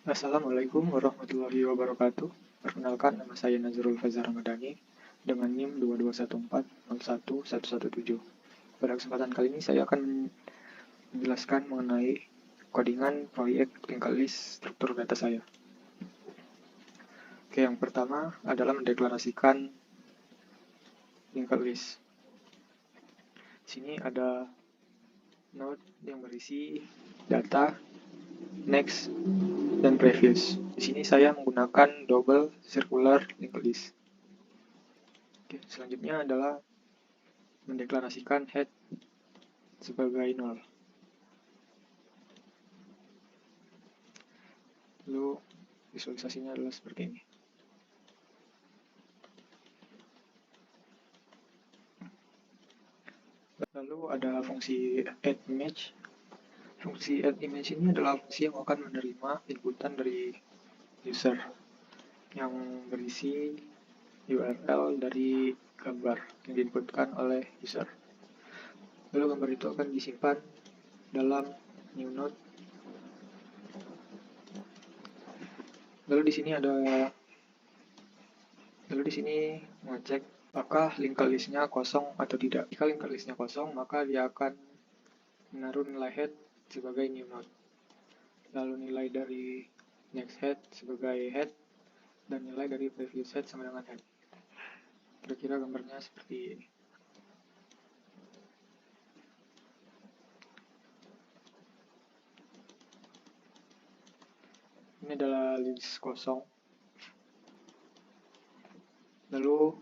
Assalamualaikum warahmatullahi wabarakatuh. Perkenalkan, nama saya Nazrul Fazar Ramadhani dengan NIM 221401117. Pada kesempatan kali ini saya akan menjelaskan mengenai codingan proyek linked list struktur data saya. Oke, yang pertama adalah mendeklarasikan linked list. Di sini ada node yang berisi data, next, dan previous. Di sini saya menggunakan double circular linked list. Oke, selanjutnya adalah mendeklarasikan head sebagai 0. Lalu visualisasinya adalah seperti ini. Lalu ada fungsi add image. Fungsi add image ini adalah fungsi yang akan menerima inputan dari user yang berisi URL dari gambar yang diinputkan oleh user. Lalu gambar itu akan disimpan dalam new node. Lalu di sini mengecek apakah linked list-nya kosong atau tidak. Jika linked list-nya kosong, maka dia akan menaruh nilai head sebagai new node. Lalu nilai dari next head sebagai head dan nilai dari previous head sama dengan head. Kira-kira gambarnya seperti ini. Ini adalah list kosong. Lalu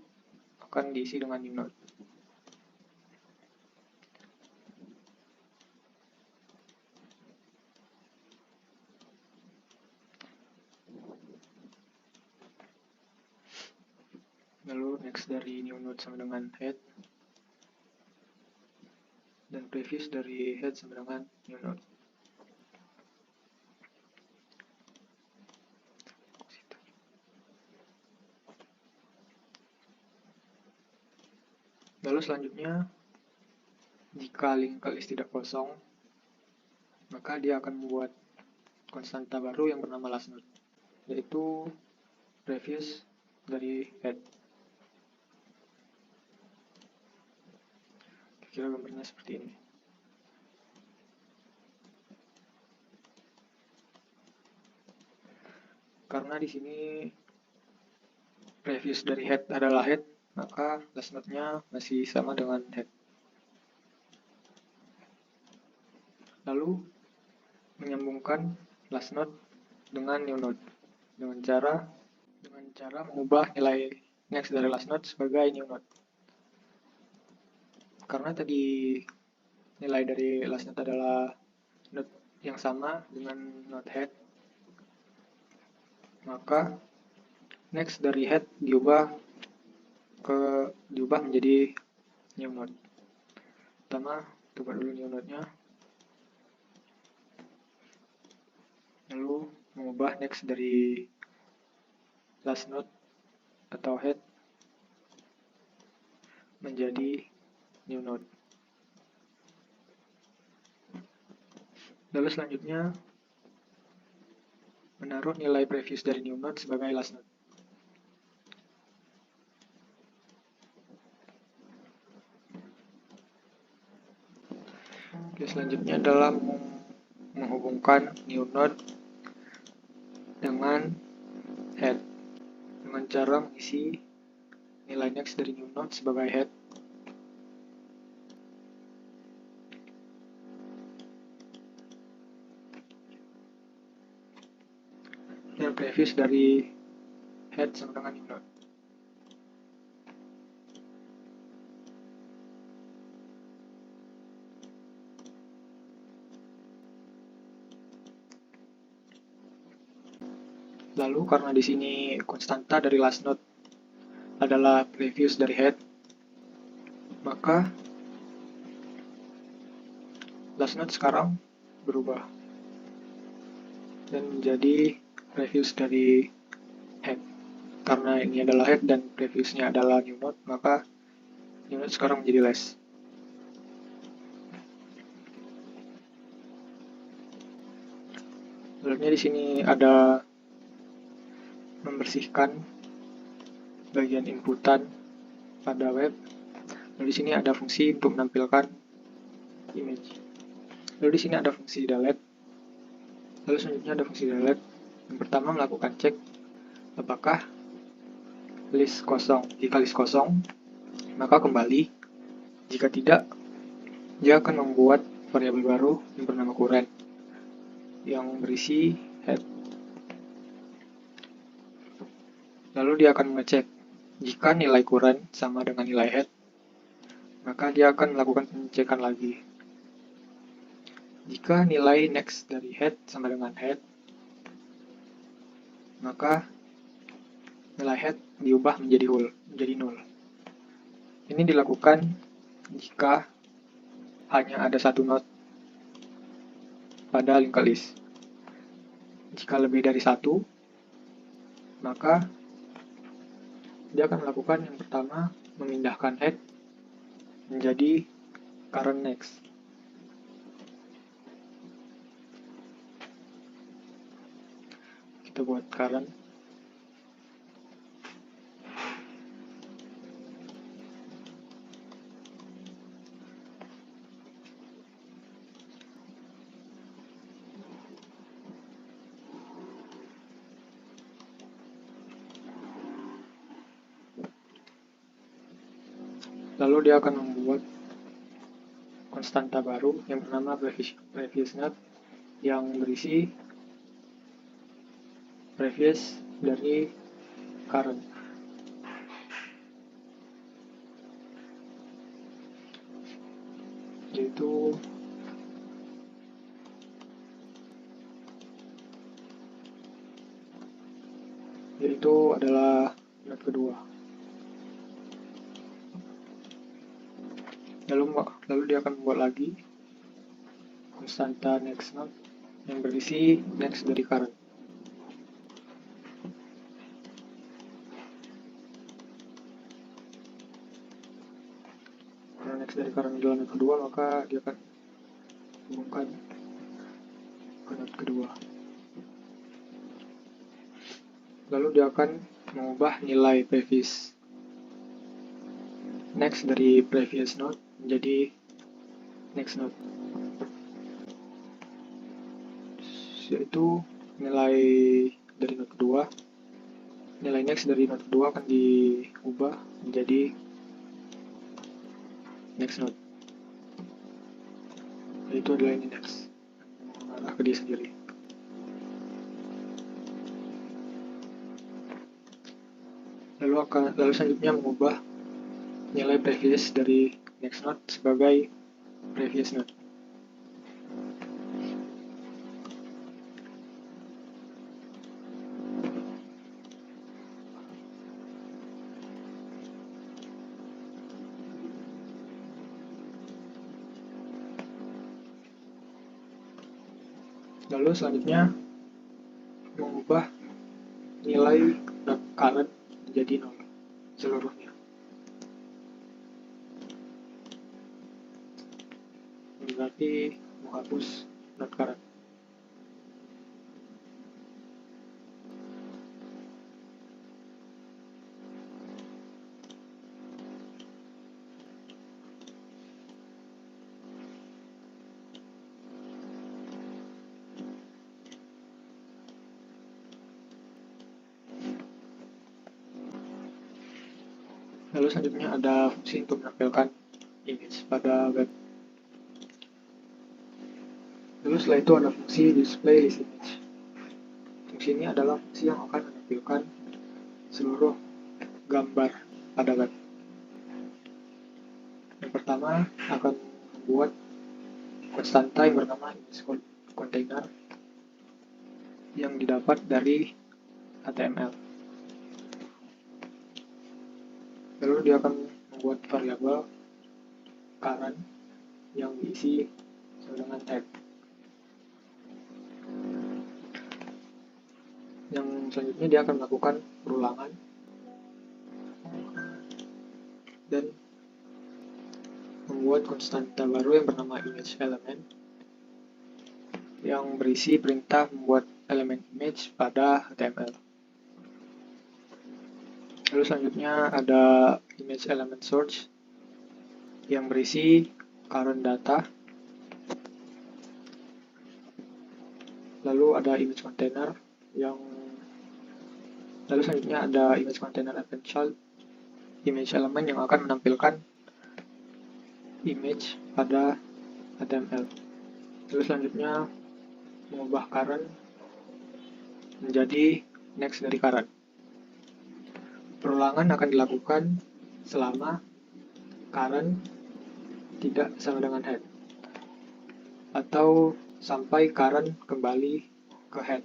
akan diisi dengan new node. Lalu next dari new node sama dengan head. Dan previous dari head sama dengan new node. Lalu selanjutnya, jika linked list tidak kosong, maka dia akan membuat konstanta baru yang bernama last node, yaitu previous dari head. Kira gambarnya seperti ini. Karena di sini previous dari head adalah head, maka last node-nya masih sama dengan head. Lalu menyambungkan last node dengan new node dengan cara mengubah nilai next dari last node sebagai new node. Karena tadi nilai dari last node adalah node yang sama dengan node head, maka next dari head diubah menjadi new node. Pertama, kita buat dulu new node-nya. Lalu mengubah next dari last node atau head menjadi new node. Lalu selanjutnya menaruh nilai previous dari new node sebagai last node. Oke, selanjutnya adalah menghubungkan new node dengan head dengan cara mengisi nilai next dari new node sebagai head dan previous dari head sama dengan new node. Lalu karena di sini konstanta dari last node adalah previous dari head, maka last node sekarang berubah dan menjadi previous dari head. Karena ini adalah head dan previousnya adalah new node, maka new node sekarang menjadi last. Selanjutnya di sini ada membersihkan bagian inputan pada web. Lalu di sini ada fungsi untuk menampilkan image. Lalu di sini ada fungsi delete. Lalu selanjutnya ada fungsi delete. Yang pertama melakukan cek apakah list kosong. Jika list kosong, maka kembali. Jika tidak, dia akan membuat variabel baru yang bernama current yang berisi head. Lalu dia akan mengecek jika nilai current sama dengan nilai head, maka dia akan melakukan pengecekan lagi. Jika nilai next dari head sama dengan head, maka nilai head diubah menjadi null. Ini dilakukan jika hanya ada satu node pada linked list. Jika lebih dari satu, maka dia akan melakukan yang pertama, memindahkan head menjadi current next. Kita buat current. Lalu dia akan membuat konstanta baru yang bernama previous node yang berisi previous dari current. Yaitu adalah node kedua. Lalu dia akan membuat lagi konstanta next node yang berisi next dari current. Karena next dari current adalah node kedua, maka dia akan hubungkan ke node kedua. Lalu dia akan mengubah nilai previous next dari previous node menjadi next node, yaitu nilai dari node kedua. Nilai next dari node kedua akan diubah menjadi next node, yaitu adalah ini next, mengarah ke dia sendiri. Lalu selanjutnya mengubah nilai previous dari next node sebagai previous node. Lalu selanjutnya mengubah nilai current menjadi 0 seluruhnya. Berarti menghapus not current. Lalu selanjutnya ada fungsi untuk menampilkan image pada web. Lalu setelah itu ada fungsi display list image. Fungsi ini adalah fungsi yang akan menampilkan seluruh gambar pada web. Yang pertama akan membuat konstanta yang bernama image container yang didapat dari HTML. Lalu dia akan membuat variabel current yang diisi dengan tag. Yang selanjutnya dia akan melakukan perulangan dan membuat konstanta baru yang bernama image element yang berisi perintah membuat elemen image pada HTML. Lalu selanjutnya ada image element source yang berisi current data. Lalu ada image container lalu selanjutnya ada image container event child, image elemen yang akan menampilkan image pada HTML. Lalu selanjutnya mengubah current menjadi next dari current. Perulangan akan dilakukan selama current tidak sama dengan head, atau sampai current kembali ke head.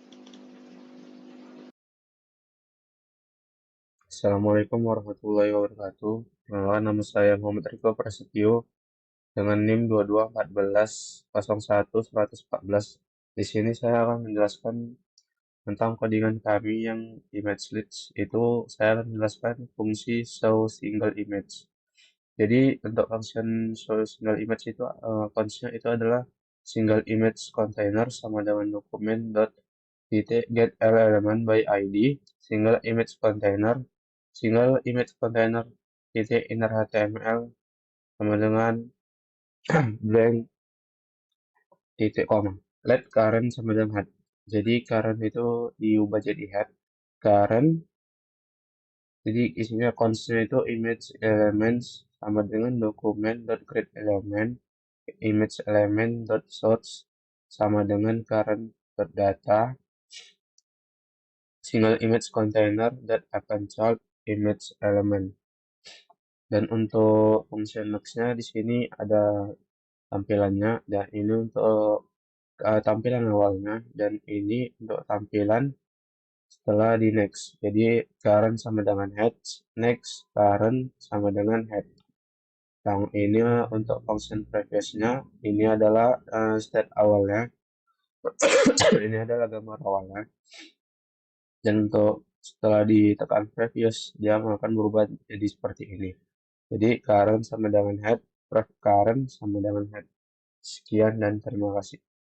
Assalamualaikum warahmatullahi wabarakatuh. Perkenalkan, nama saya Muhammad Riko Prasetyo dengan NIM 2214011114. Di sini saya akan menjelaskan tentang codingan kami yang image list. Itu saya akan menjelaskan fungsi show single image. Jadi untuk function show single image itu fungsinya itu adalah single image container sama dengan dokumen get element by id single image container inner HTML sama dengan blank titik koma. Let current sama dengan head. Jadi current itu diubah jadi head. Current jadi isinya constnya itu image elements sama dengan dokumen create element image element source sama dengan current data single image container akan child image element. Dan untuk function next-nya di sini ada tampilannya, dan ini untuk tampilan awalnya, dan ini untuk tampilan setelah di next. Jadi current sama dengan head, next current sama dengan head. Yang ini untuk function previousnya, ini adalah state awalnya. Ini adalah gambar awalnya. Dan untuk setelah ditekan previous, dia akan berubah jadi seperti ini. Jadi current sama dengan head, current sama dengan head. Sekian dan terima kasih.